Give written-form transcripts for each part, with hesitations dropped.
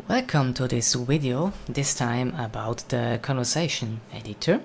Welcome to this video, this time about the conversation editor.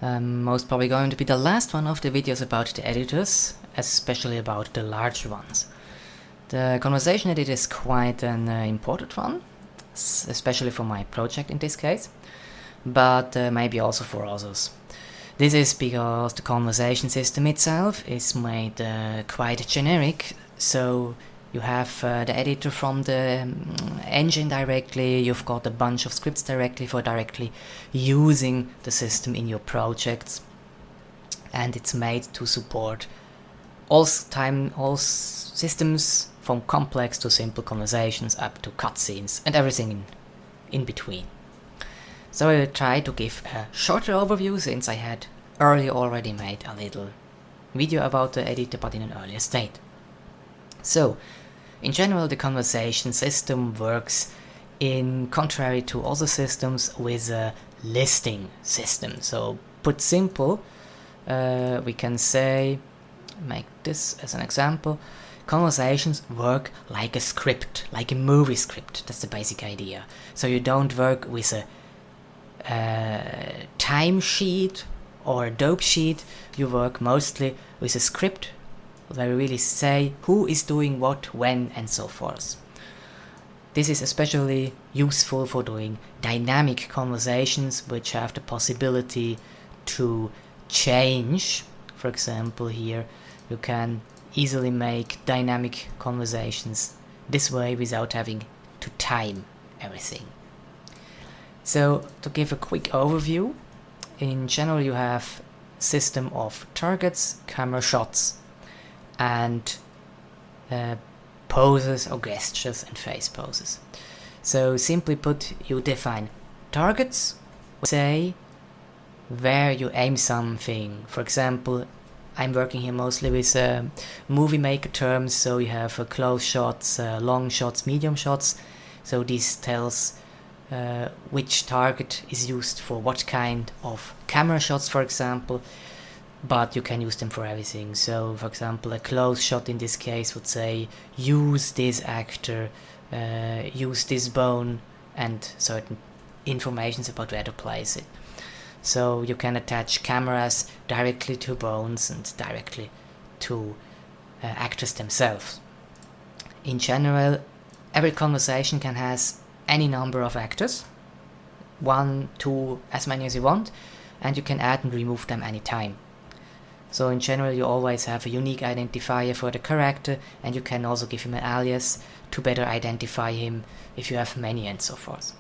Most probably going to be the last one of the videos about the editors, especially about the larger ones. The conversation editor is quite an important one, especially for my project in this case, but maybe also for others. This is because the conversation system itself is made quite generic, so you have the editor from the engine directly, you've got a bunch of scripts directly for directly using the system in your projects, and it's made to support all systems from complex to simple conversations up to cutscenes and everything in between. So I will try to give a shorter overview since I had earlier already made a little video about the editor but in an earlier state. So, in general, the conversation system works in contrary to other systems with a listing system. So, put simple, we can say, make this as an example, conversations work like a script, like a movie script. That's the basic idea. So you don't work with a time sheet or a dope sheet, you work mostly with a script where you really say who is doing what, when, and so forth. This is especially useful for doing dynamic conversations which have the possibility to change. For example, here you can easily make dynamic conversations this way without having to time everything. So, to give a quick overview, in general you have a system of targets, camera shots, and poses or gestures and face poses. So simply put, you define targets, say where you aim something. For example, I'm working here mostly with movie maker terms, so you have close shots, long shots, medium shots. So this tells which target is used for what kind of camera shots, for example. But you can use them for everything. So, for example, a close shot in this case would say use this actor, use this bone, and certain informations about where to place it. So you can attach cameras directly to bones and directly to actors themselves. In general, every conversation can have any number of actors, 1, 2, as many as you want, and you can add and remove them anytime. So in general you always have a unique identifier for the character, and you can also give him an alias to better identify him if you have many and so forth.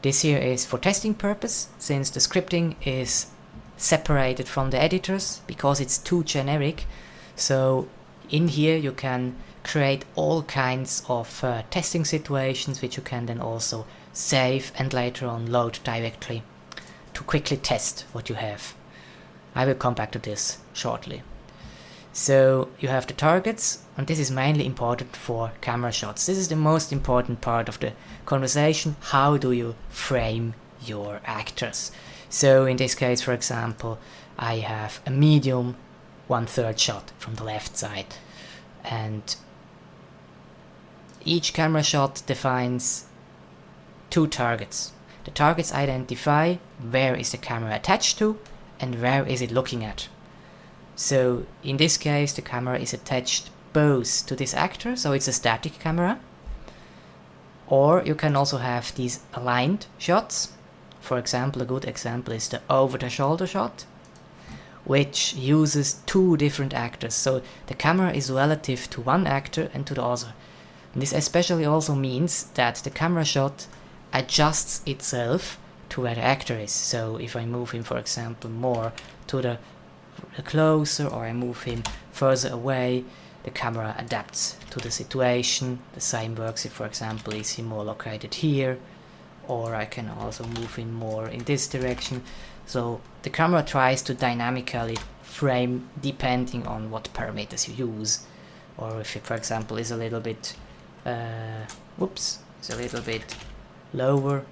This here is for testing purpose, since the scripting is separated from the editors because it's too generic. So in here you can create all kinds of testing situations which you can then also save and later on load directly to quickly test what you have. I will come back to this shortly. So you have the targets, and this is mainly important for camera shots. This is the most important part of the conversation. How do you frame your actors? So in this case, for example, I have a medium 1/3 shot from the left side, and each camera shot defines 2 targets. The targets identify where is the camera attached to and where is it looking at. So in this case the camera is attached both to this actor, so it's a static camera, or you can also have these aligned shots. For example, a good example is the over the shoulder shot, which uses 2 different actors, so the camera is relative to one actor and to the other. And this especially also means that the camera shot adjusts itself to where the actor is. So if I move him, for example, more to the closer, or I move him further away, the camera adapts to the situation. The same works if, for example, is he more located here, or I can also move him more in this direction. So the camera tries to dynamically frame depending on what parameters you use. Or if it, for example, is a little bit is a little bit lower,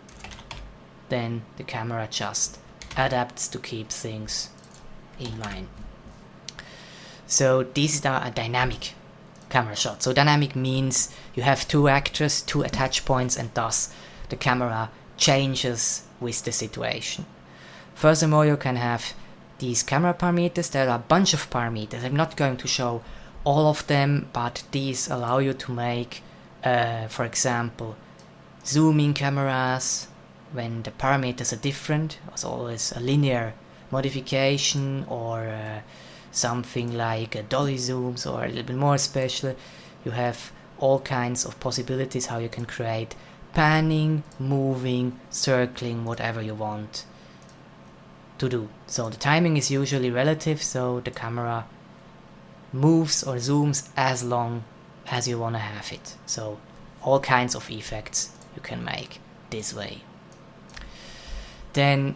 then the camera just adapts to keep things in line. So these are dynamic camera shot. So dynamic means you have two actors, two attach points, and thus the camera changes with the situation. Furthermore, you can have these camera parameters. There are a bunch of parameters. I'm not going to show all of them, but these allow you to make, for example, zooming cameras when the parameters are different. It's always a linear modification, or something like a dolly zooms, or a little bit more special. You have all kinds of possibilities how you can create panning, moving, circling, whatever you want to do. So the timing is usually relative, so the camera moves or zooms as long as you want to have it. So all kinds of effects you can make this way. Then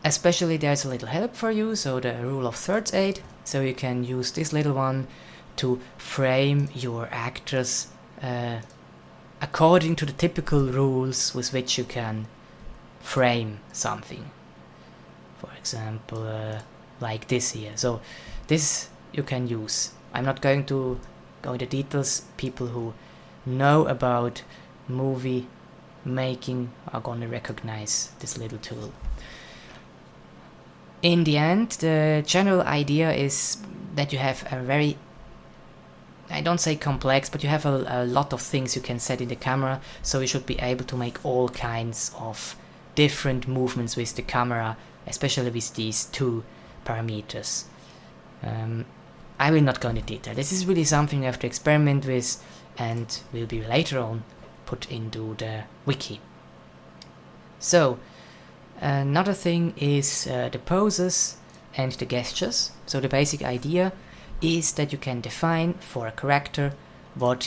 especially there's a little help for you, so the rule of thirds aid. So you can use this little one to frame your actors according to the typical rules with which you can frame something. For example, like this here. So this you can use. I'm not going to go into details. People who know about movie making are going to recognize this little tool. In the end, the general idea is that you have a very, I don't say complex, but you have a lot of things you can set in the camera, so you should be able to make all kinds of different movements with the camera, especially with these two parameters. I will not go into detail. This is really something you have to experiment with and will be later on put into the wiki. So, another thing is the poses and the gestures. So the basic idea is that you can define for a character what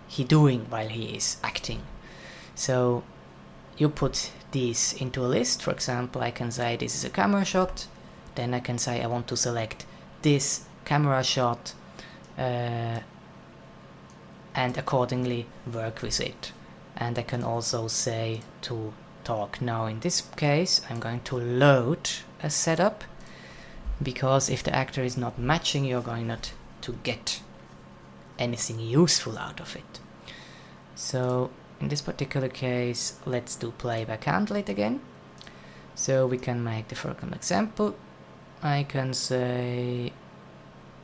he doing while he is acting. So you put these into a list. For example, I can say this is a camera shot. Then I can say I want to select this camera shot and accordingly work with it. And I can also say to talk. Now in this case I'm going to load a setup, because if the actor is not matching, you're going not to get anything useful out of it. So in this particular case, let's do play by candlelit again. So we can make the foreground example. I can say,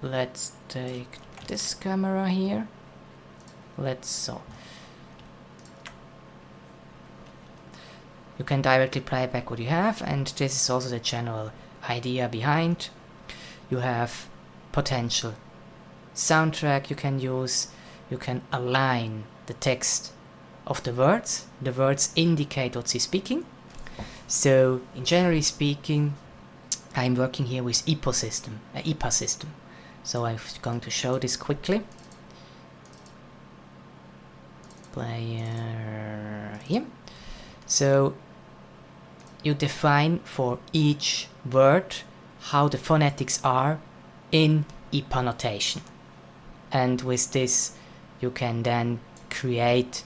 let's take this camera here. You can directly play back what you have, and this is also the general idea behind. You have potential soundtrack you can use. You can align the text of the words. The words indicate what you're speaking. So, in generally speaking, I'm working here with EPA system. So I'm going to show this quickly. Player here. So you define for each word how the phonetics are in EPA notation. And with this you can then create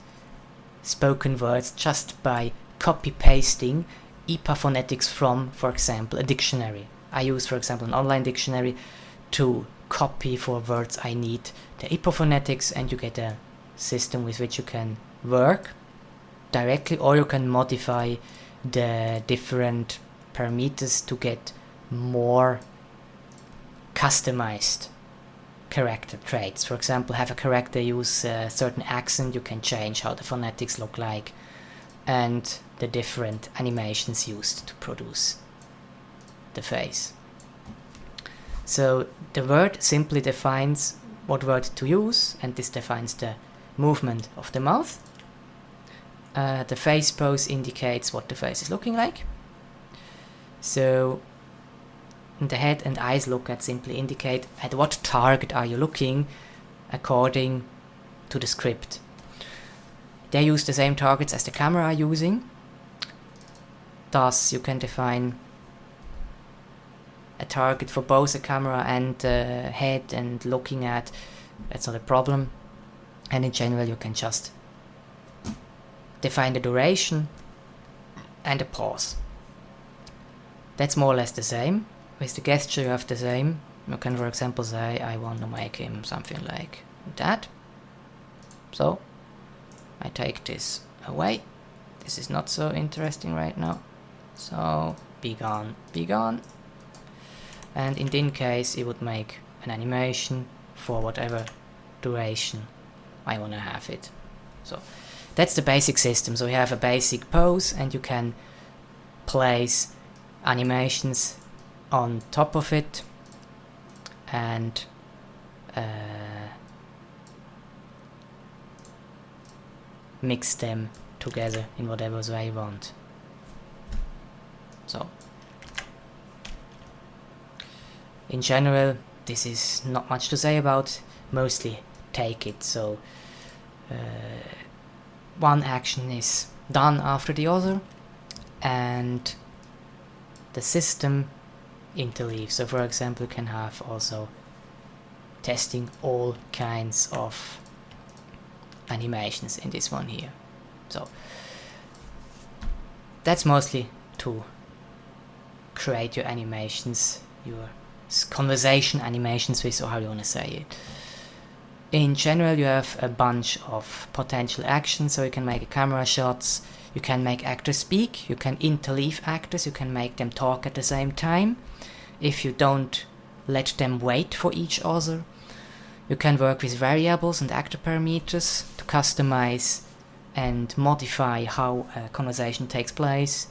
spoken words just by copy-pasting EPA phonetics from, for example, a dictionary. I use, for example, an online dictionary to copy for words I need the EPA phonetics, and you get a system with which you can work directly, or you can modify the different parameters to get more customized character traits. For example, have a character use a certain accent, you can change how the phonetics look like and the different animations used to produce the face. So the word simply defines what word to use, and this defines the movement of the mouth. The face pose indicates what the face is looking like. So the head and eyes look at simply indicate at what target are you looking according to the script. They use the same targets as the camera are using. Thus you can define a target for both the camera and the head and looking at. That's not a problem. And in general you can just define the duration and a pause. That's more or less the same. With the gesture you have the same. You can, for example, say I want to make him something like that. So I take this away. This is not so interesting right now. So be gone, be gone. And in this case it would make an animation for whatever duration I want to have it. So that's the basic system. So you have a basic pose and you can place animations on top of it and mix them together in whatever way you want. So in general this is not much to say about, mostly take it. So one action is done after the other and the system interleaves. So for example you can have also testing all kinds of animations in this one here. So that's mostly to create your animations, your conversation animations with, or how you want to say it. In general you have a bunch of potential actions, so you can make camera shots, you can make actors speak, you can interleave actors, you can make them talk at the same time if you don't let them wait for each other. You can work with variables and actor parameters to customize and modify how a conversation takes place.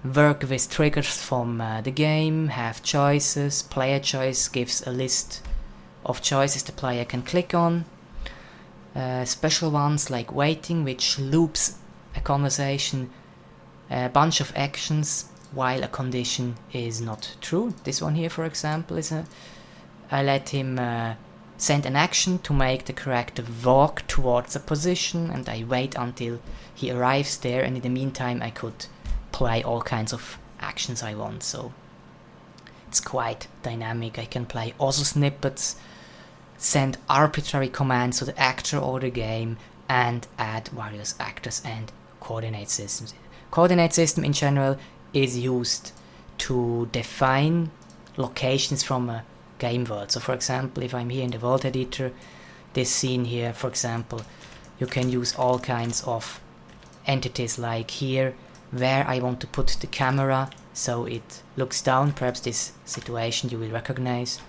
Work with triggers from the game, have choices. Player choice gives a list of choices the player can click on. Special ones like waiting, which loops a conversation, a bunch of actions while a condition is not true. This one here, for example, is I let him send an action to make the character walk towards a position, and I wait until he arrives there, and in the meantime I could play all kinds of actions I want. So it's quite dynamic. I can play audio snippets, send arbitrary commands to the actor or the game, and add various actors and coordinate systems. Coordinate system in general is used to define locations from a game world. So for example, if I'm here in the world editor, this scene here, for example, you can use all kinds of entities, like here where I want to put the camera so it looks down, perhaps this situation you will recognize,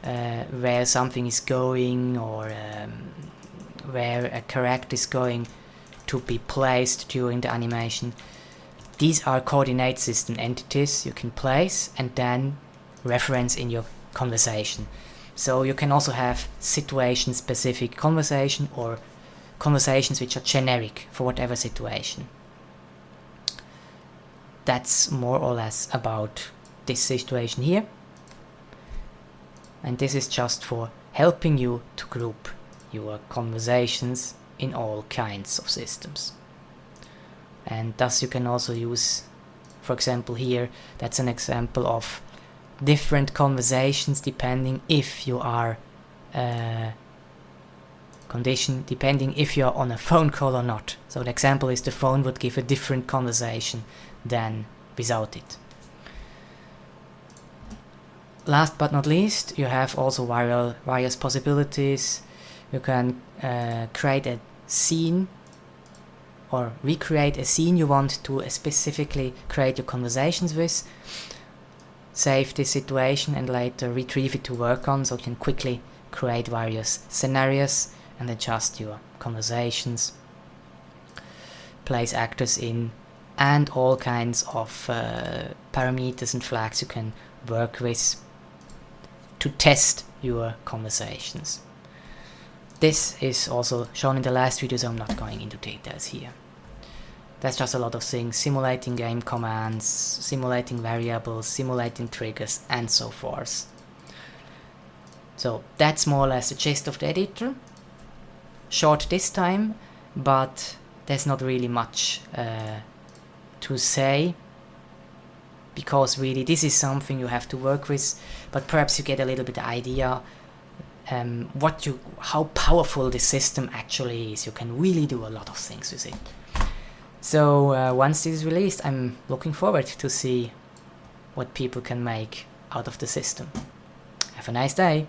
where something is going, or where a character is going to be placed during the animation. These are coordinate system entities you can place and then reference in your conversation. So you can also have situation specific conversation or conversations which are generic for whatever situation. That's more or less about this situation here. And this is just for helping you to group your conversations in all kinds of systems. And thus you can also use, for example here, that's an example of different conversations depending if you are depending if you are on a phone call or not. So the example is the phone would give a different conversation than without it. Last but not least, you have also various possibilities. You can create a scene or recreate a scene you want to specifically create your conversations with. Save this situation and later retrieve it to work on, so you can quickly create various scenarios and adjust your conversations, place actors in, and all kinds of parameters and flags you can work with to test your conversations. This is also shown in the last video, so I'm not going into details here. That's just a lot of things, simulating game commands, simulating variables, simulating triggers, and so forth. So that's more or less the gist of the editor. Short this time, but there's not really much to say, because really this is something you have to work with, but perhaps you get a little bit idea how powerful this system actually is. You can really do a lot of things with it. So once this is released, I'm looking forward to see what people can make out of the system. Have a nice day!